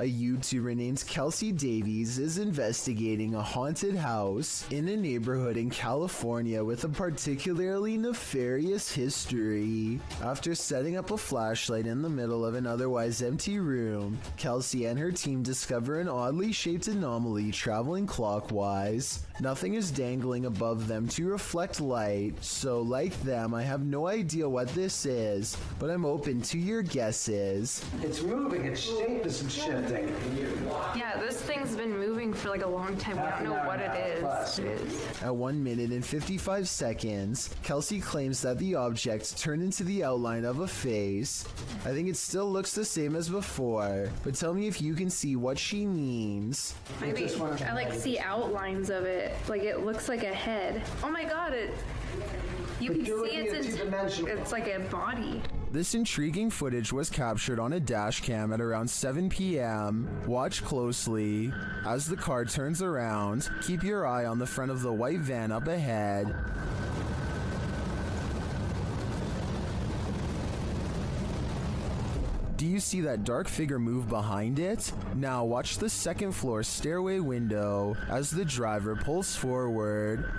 A YouTuber named Kelsey Davies is investigating a haunted house in a neighborhood in California with a particularly nefarious history. After setting up a flashlight in the middle of an otherwise empty room, Kelsey and her team discover an oddly shaped anomaly traveling clockwise. Nothing is dangling above them to reflect light, so like them, I have no idea what this is, but I'm open to your guesses. It's moving, its shape is shifting. Yeah, this thing's been moving for like a long time. We don't know what it is. At 1 minute and 55 seconds, Kelsey claims that the object turned into the outline of a face. I think it still looks the same as before, but tell me if you can see what she means. I like see outlines of it. Like it looks like a head. Oh my god, you can see it's like a body. This intriguing footage was captured on a dash cam at around 7 p.m. Watch closely. As the car turns around, keep your eye on the front of the white van up ahead. Do you see that dark figure move behind it? Now watch the second floor stairway window as the driver pulls forward.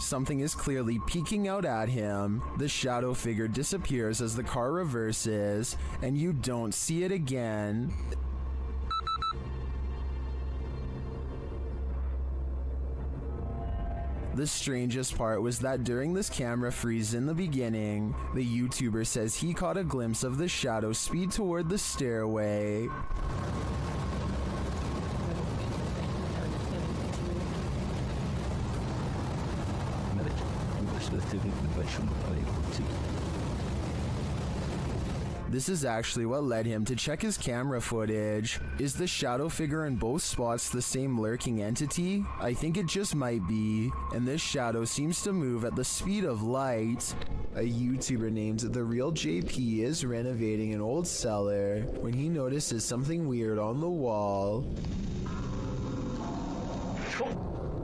Something is clearly peeking out at him. The shadow figure disappears as the car reverses, and you don't see it again. The strangest part was that during this camera freeze in the beginning, the YouTuber says he caught a glimpse of the shadow speed toward the stairway. This is actually what led him to check his camera footage. Is the shadow figure in both spots the same lurking entity? I think it just might be, and this shadow seems to move at the speed of light. A YouTuber named The Real JP is renovating an old cellar when he notices something weird on the wall.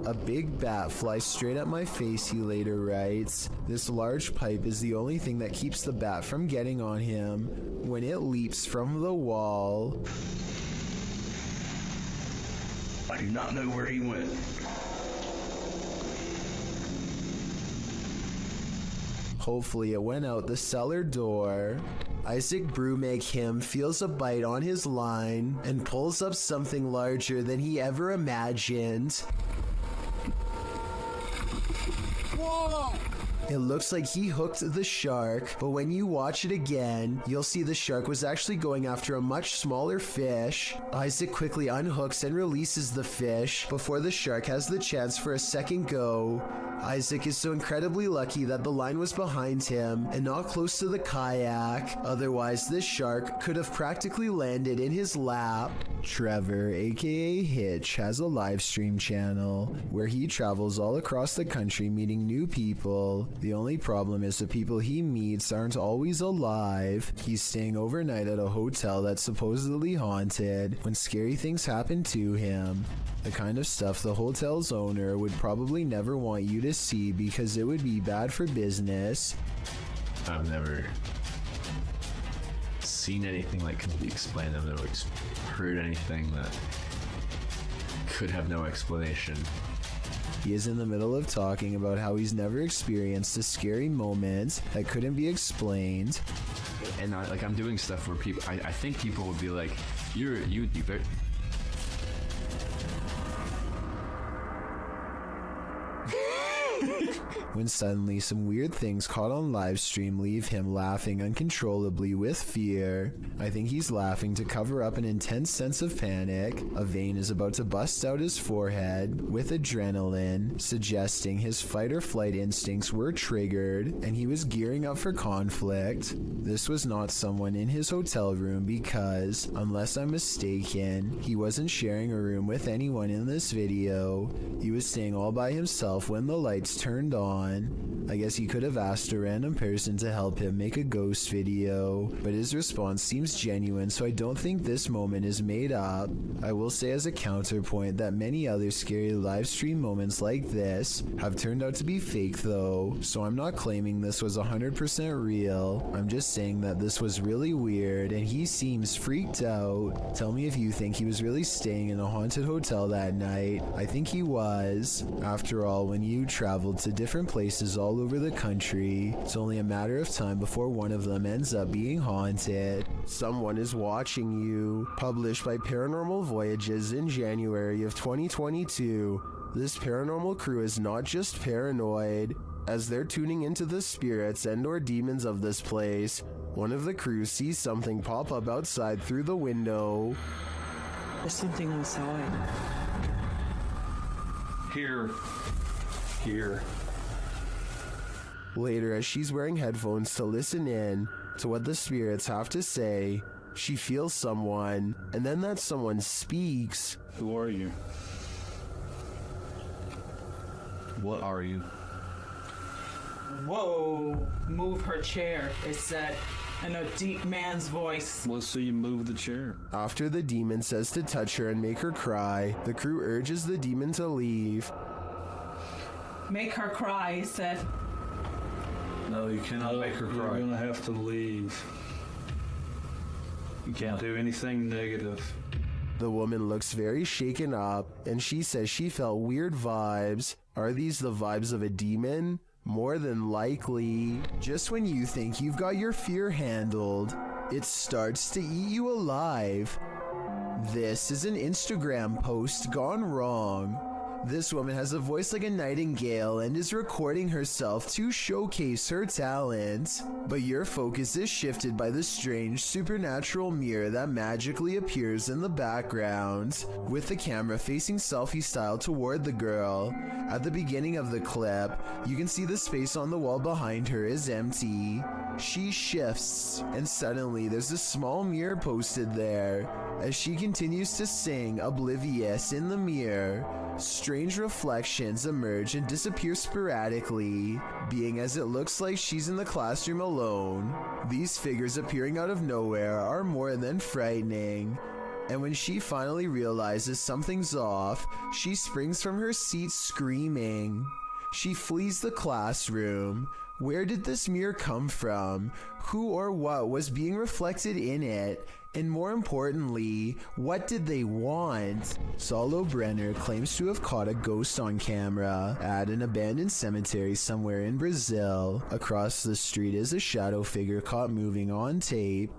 A big bat flies straight at my face, he later writes. This large pipe is the only thing that keeps the bat from getting on him when it leaps from the wall. I do not know where he went. Hopefully it went out the cellar door. Isaac Brumig feels a bite on his line and pulls up something larger than he ever imagined. Whoa! It looks like he hooked the shark, but when you watch it again, you'll see the shark was actually going after a much smaller fish. Isaac quickly unhooks and releases the fish before the shark has the chance for a second go. Isaac is so incredibly lucky that the line was behind him and not close to the kayak, otherwise this shark could have practically landed in his lap. Trevor, aka Hitch, has a live stream channel where he travels all across the country meeting new people. The only problem is the people he meets aren't always alive. He's staying overnight at a hotel that's supposedly haunted when scary things happen to him. The kind of stuff the hotel's owner would probably never want you to see because it would be bad for business. I've never seen anything like can be explained. I've never heard anything that could have no explanation. He is in the middle of talking about how he's never experienced a scary moment that couldn't be explained. And I'm doing stuff where people, I think people would be like, you very... When suddenly some weird things caught on live stream leave him laughing uncontrollably with fear. I think he's laughing to cover up an intense sense of panic. A vein is about to bust out his forehead with adrenaline, suggesting his fight or flight instincts were triggered and he was gearing up for conflict. This was not someone in his hotel room because, unless I'm mistaken, he wasn't sharing a room with anyone in this video. He was staying all by himself when the lights gets turned on. I guess he could have asked a random person to help him make a ghost video, but his response seems genuine, so I don't think this moment is made up. I will say as a counterpoint that many other scary live stream moments like this have turned out to be fake though, so I'm not claiming this was 100% real. I'm just saying that this was really weird and he seems freaked out. Tell me if you think he was really staying in a haunted hotel that night. I think he was. After all, when you traveled to different places all over the country, it's only a matter of time before one of them ends up being haunted. Someone is watching you. Published by Paranormal Voyages in January of 2022. This paranormal crew is not just paranoid. As they're tuning into the spirits and or demons of this place, one of the crew sees something pop up outside through the window. There's something outside. Here. Later, as she's wearing headphones to listen in to what the spirits have to say, she feels someone, and then that someone speaks. Who are you? What are you? Whoa! Move her chair, it said, in a deep man's voice. Let's see you move the chair. After the demon says to touch her and make her cry, the crew urges the demon to leave. Make her cry, he said. No, you cannot make her cry. You're gonna have to leave. You can't do anything negative. The woman looks very shaken up, and she says she felt weird vibes. Are these the vibes of a demon? More than likely. Just when you think you've got your fear handled, it starts to eat you alive. This is an Instagram post gone wrong. This woman has a voice like a nightingale and is recording herself to showcase her talent. But your focus is shifted by the strange supernatural mirror that magically appears in the background, with the camera facing selfie style toward the girl. At the beginning of the clip, you can see the space on the wall behind her is empty. She shifts, and suddenly there's a small mirror posted there. As she continues to sing, oblivious in the mirror, strange reflections emerge and disappear sporadically, being as it looks like she's in the classroom alone. These figures appearing out of nowhere are more than frightening. And when she finally realizes something's off, she springs from her seat screaming. She flees the classroom. Where did this mirror come from? Who or what was being reflected in it? And more importantly, what did they want? Saulo Brenner claims to have caught a ghost on camera at an abandoned cemetery somewhere in Brazil. Across the street is a shadow figure caught moving on tape.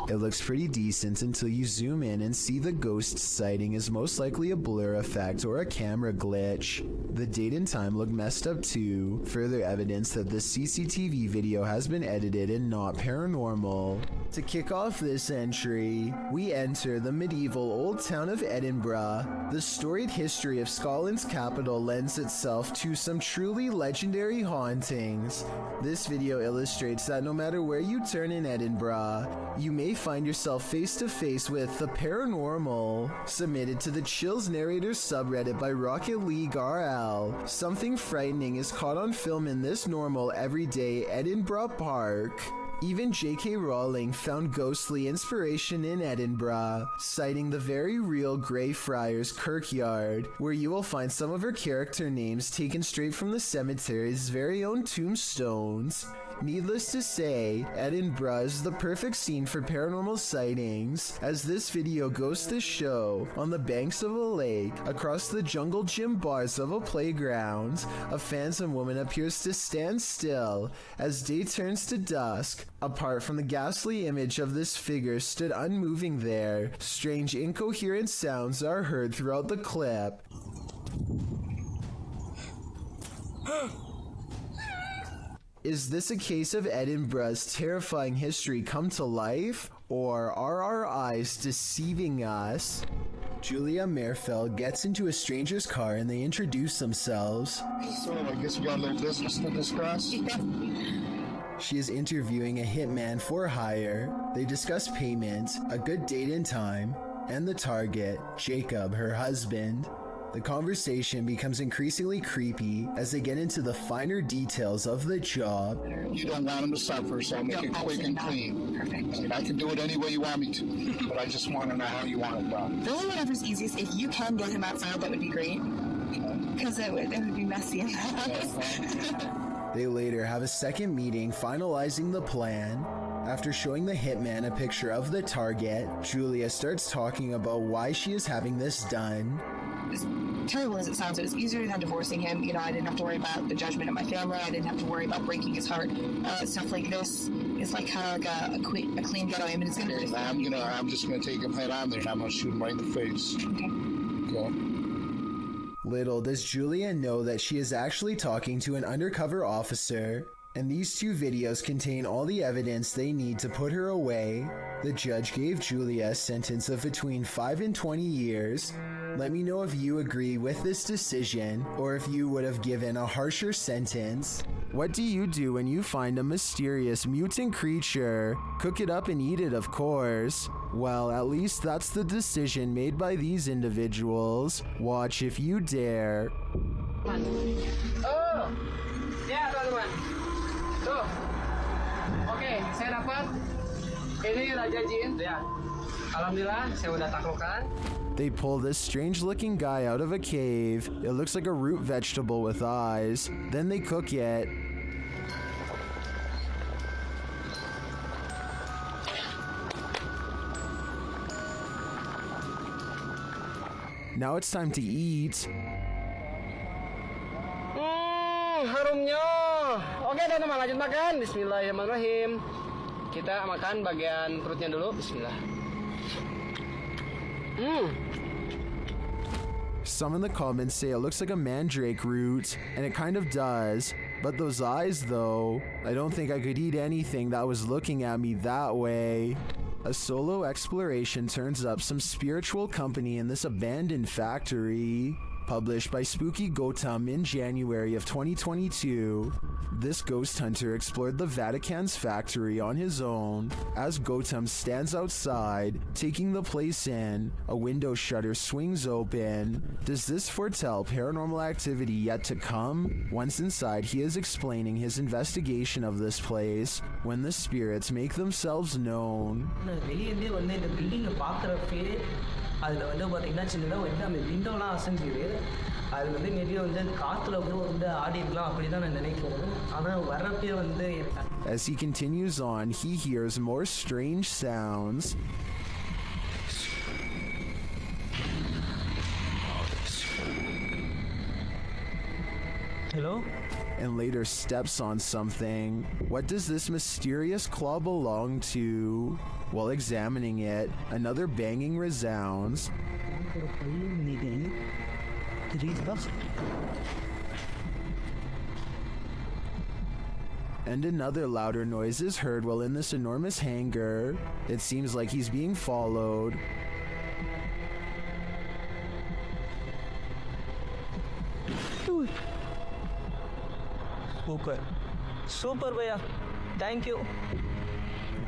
It looks pretty decent until you zoom in and see the ghost sighting is most likely a blur effect or a camera glitch. The date and time look messed up too, further evidence that the CCTV video has been edited and not paranormal. To kick off this entry, we enter the medieval old town of Edinburgh. The storied history of Scotland's capital lends itself to some truly legendary hauntings. This video illustrates that no matter where you turn in Edinburgh, you may find yourself face to face with the paranormal. Submitted to the Chills Narrators subreddit by Rocket League RL. Something frightening is caught on film in this normal everyday Edinburgh park. Even J.K. Rowling found ghostly inspiration in Edinburgh, citing the very real Greyfriars Kirkyard, where you will find some of her character names taken straight from the cemetery's very own tombstones. Needless to say, Edinburgh is the perfect scene for paranormal sightings, as this video goes to show, on the banks of a lake, across the jungle gym bars of a playground, a phantom woman appears to stand still as day turns to dusk. Apart from the ghastly image of this figure stood unmoving there, strange incoherent sounds are heard throughout the clip. Is this a case of Edinburgh's terrifying history come to life, or are our eyes deceiving us? Julia Mayfeld gets into a stranger's car and they introduce themselves. So I guess you got a little business to discuss? She is interviewing a hitman for hire. They discuss payment, a good date and time, and the target, Jacob, her husband. The conversation becomes increasingly creepy as they get into the finer details of the job. You don't want him to suffer, so I'll make it quick and clean. Perfect. I mean, I can do it any way you want me to, but I just want to know how you want it done. Really, whatever's easiest. If you can get him outside, that would be great. Because it would be messy in the house. They later have a second meeting finalizing the plan. After showing the hitman a picture of the target, Julia starts talking about why she is having this done. As terrible as it sounds, it was easier than divorcing him. You know, I didn't have to worry about the judgment of my family. I didn't have to worry about breaking his heart. Stuff like this is like kind of like a clean getaway. I mean, it's gonna. I'm just gonna take him head on there, and I'm gonna shoot him right in the face. Okay. Little does Julia know that she is actually talking to an undercover officer, and these two videos contain all the evidence they need to put her away. The judge gave Julia a sentence of between 5 and 20 years. Let me know if you agree with this decision, or if you would have given a harsher sentence. What do you do when you find a mysterious mutant creature? Cook it up and eat it, of course. Well, at least that's the decision made by these individuals. Watch if you dare. Oh, ya teman-teman. Tuh, oke, saya dapat. Ini Raja Jin. Ya, alhamdulillah, saya udah taklukkan. They pull this strange looking guy out of a cave. It looks like a root vegetable with eyes. Then they cook it. Now it's time to eat. Harumnya. Oke teman-teman, lanjut makan. Bismillahirrahmanirrahim. Kita makan bagian perutnya dulu. Bismillah. Some in the comments say it looks like a mandrake root, and it kind of does. But those eyes though, I don't think I could eat anything that was looking at me that way. A solo exploration turns up some spiritual company in this abandoned factory. Published by Spooky Gautam in January of 2022, this ghost hunter explored the Vatican's factory on his own. As Gautam stands outside, taking the place in, a window shutter swings open. Does this foretell paranormal activity yet to come? Once inside, he is explaining his investigation of this place when the spirits make themselves known. அதில் வந்து பார்த்தீங்கன்னா சின்னதாக வந்து அந்த விண்டோலாம் அசைஞ்சிது. அது வந்து maybe வந்து காற்றுல வந்து ஆடி இருக்கலாம் அப்படி தான் நான் நினைக்கிறேன். ஆனால் வர்றப்பே வந்து As he continues on, he hears more strange sounds. Hello? And later steps on something. What does this mysterious claw belong to? While examining it, another banging resounds. And another louder noise is heard while in this enormous hangar. It seems like he's being followed. Super bhaiya. Thank you.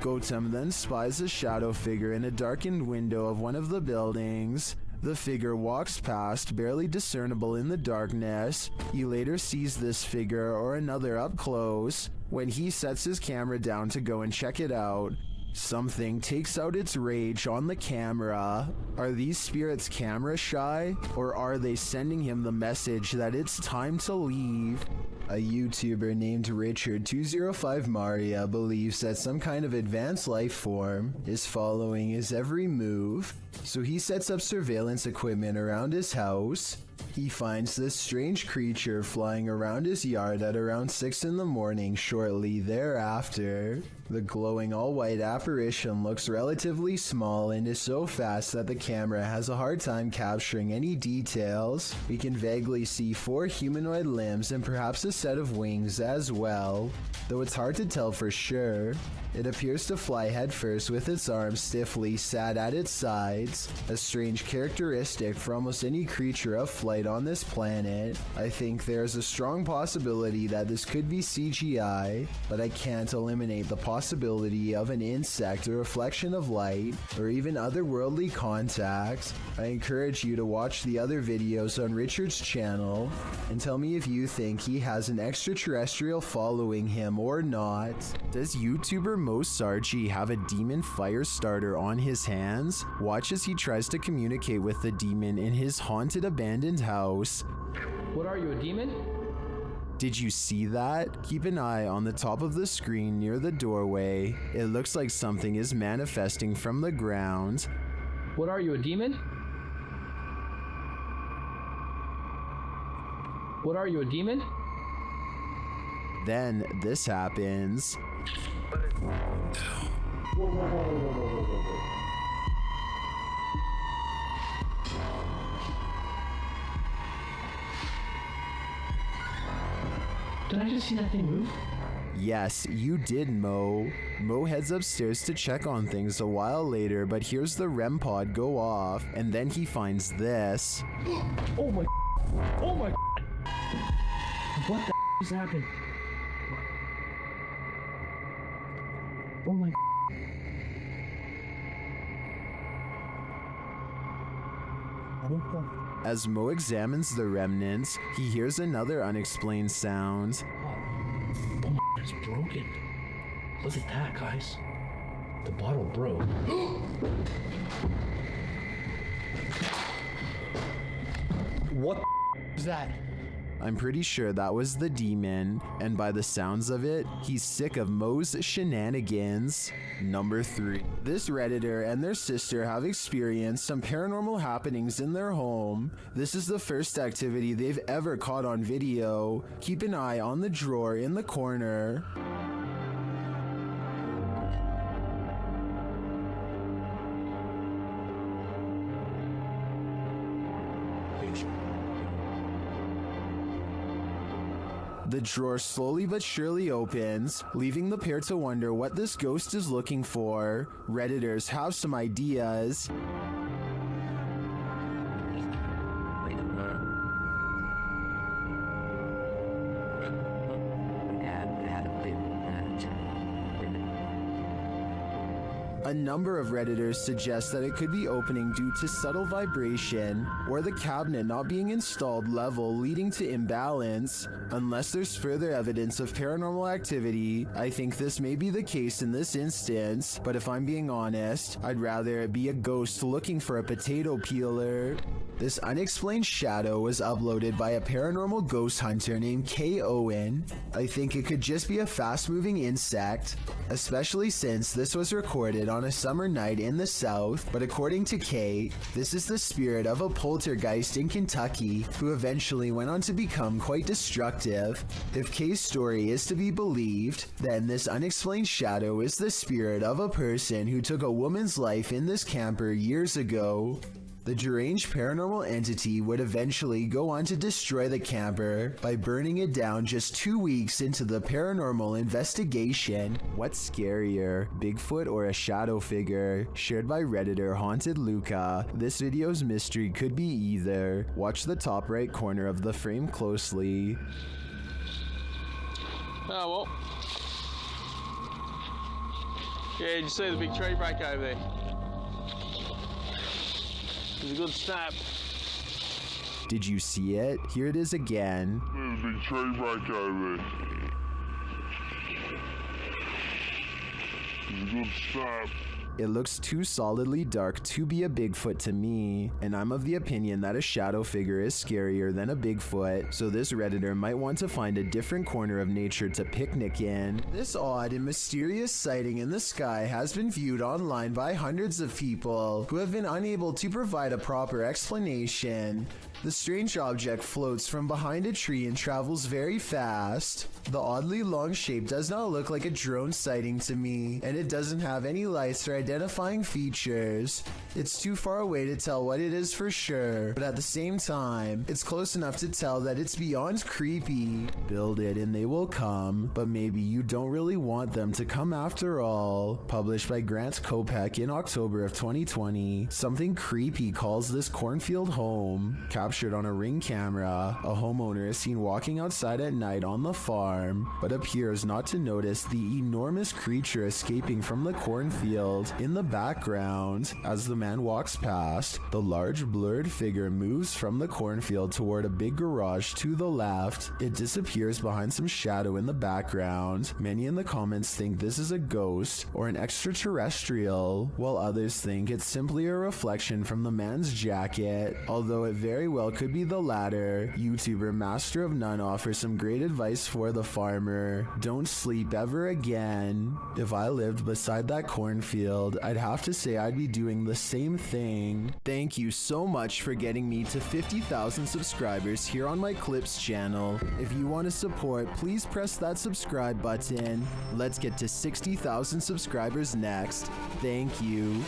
Gautam then spies a shadow figure in a darkened window of one of the buildings. The figure walks past, barely discernible in the darkness. He later sees this figure or another up close. When he sets his camera down to go and check it out, something takes out its rage on the camera. Are these spirits camera shy, or are they sending him the message that it's time to leave? A YouTuber named Richard205 Maria believes that some kind of advanced life form is following his every move, so he sets up surveillance equipment around his house. He finds this strange creature flying around his yard at around 6 in the morning shortly thereafter. The glowing all-white apparition looks relatively small and is so fast that the camera has a hard time capturing any details. We can vaguely see 4 humanoid limbs and perhaps a set of wings as well, though it's hard to tell for sure. It appears to fly headfirst with its arms stiffly sat at its sides, a strange characteristic for almost any creature of flight on this planet. I think there's a strong possibility that this could be CGI, but I can't eliminate the possibility possibility of an insect, a reflection of light, or even otherworldly contact, I encourage you to watch the other videos on Richard's channel and tell me if you think he has an extraterrestrial following him or not. Does YouTuber Mo Sarchi have a demon fire starter on his hands? Watch as he tries to communicate with the demon in his haunted abandoned house. What are you, a demon? Did you see that? Keep an eye on the top of the screen near the doorway. It looks like something is manifesting from the ground. What are you, a demon? What are you, a demon? Then this happens. Did I just see that thing move? Yes, you did, Mo. Mo heads upstairs to check on things a while later, but hears the REM pod go off, and then he finds this. Oh my. Oh my. What the just happened? Oh my. As Mo examines the remnants, he hears another unexplained sound. Oh my, it's broken. Look at that, guys. The bottle broke. What is that? I'm pretty sure that was the demon, and by the sounds of it, he's sick of Mo's shenanigans. Number 3. This Redditor and their sister have experienced some paranormal happenings in their home. This is the first activity they've ever caught on video. Keep an eye on the drawer in the corner. The drawer slowly but surely opens, leaving the pair to wonder what this ghost is looking for. Redditors have some ideas. A number of Redditors suggest that it could be opening due to subtle vibration, or the cabinet not being installed level leading to imbalance. Unless there's further evidence of paranormal activity, I think this may be the case in this instance, but if I'm being honest, I'd rather it be a ghost looking for a potato peeler. This unexplained shadow was uploaded by a paranormal ghost hunter named K. Owen. I think it could just be a fast-moving insect, especially since this was recorded on a summer night in the South, but according to Kay, this is the spirit of a poltergeist in Kentucky who eventually went on to become quite destructive. If Kay's story is to be believed, then this unexplained shadow is the spirit of a person who took a woman's life in this camper years ago. The deranged paranormal entity would eventually go on to destroy the camper by burning it down just 2 weeks into the paranormal investigation. What's scarier, Bigfoot or a shadow figure? Shared by Redditor Haunted Luca. This video's mystery could be either. Watch the top right corner of the frame closely. Oh, well. Yeah, did you see the big tree break over there? It was a good snap. Did you see it? Here it is again. There's a big tree break over there. It was a good snap. It looks too solidly dark to be a Bigfoot to me, and I'm of the opinion that a shadow figure is scarier than a Bigfoot, so this Redditor might want to find a different corner of nature to picnic in. This odd and mysterious sighting in the sky has been viewed online by hundreds of people who have been unable to provide a proper explanation. The strange object floats from behind a tree and travels very fast. The oddly long shape does not look like a drone sighting to me, and it doesn't have any lights or identifying features. It's too far away to tell what it is for sure, but at the same time, it's close enough to tell that it's beyond creepy. Build it and they will come, but maybe you don't really want them to come after all. Published by Grant Kopek in October of 2020, something creepy calls this cornfield home. Captured on a Ring camera, a homeowner is seen walking outside at night on the farm, but appears not to notice the enormous creature escaping from the cornfield. In the background, as the man walks past, the large blurred figure moves from the cornfield toward a big garage to the left. It disappears behind some shadow in the background. Many in the comments think this is a ghost or an extraterrestrial, while others think it's simply a reflection from the man's jacket, although it very well could be the latter. YouTuber Master of None offers some great advice for the farmer. Don't sleep ever again. If I lived beside that cornfield, I'd have to say I'd be doing the same thing. Thank you so much for getting me to 50,000 subscribers here on my Clips channel. If you want to support, please press that subscribe button. Let's get to 60,000 subscribers next. Thank you.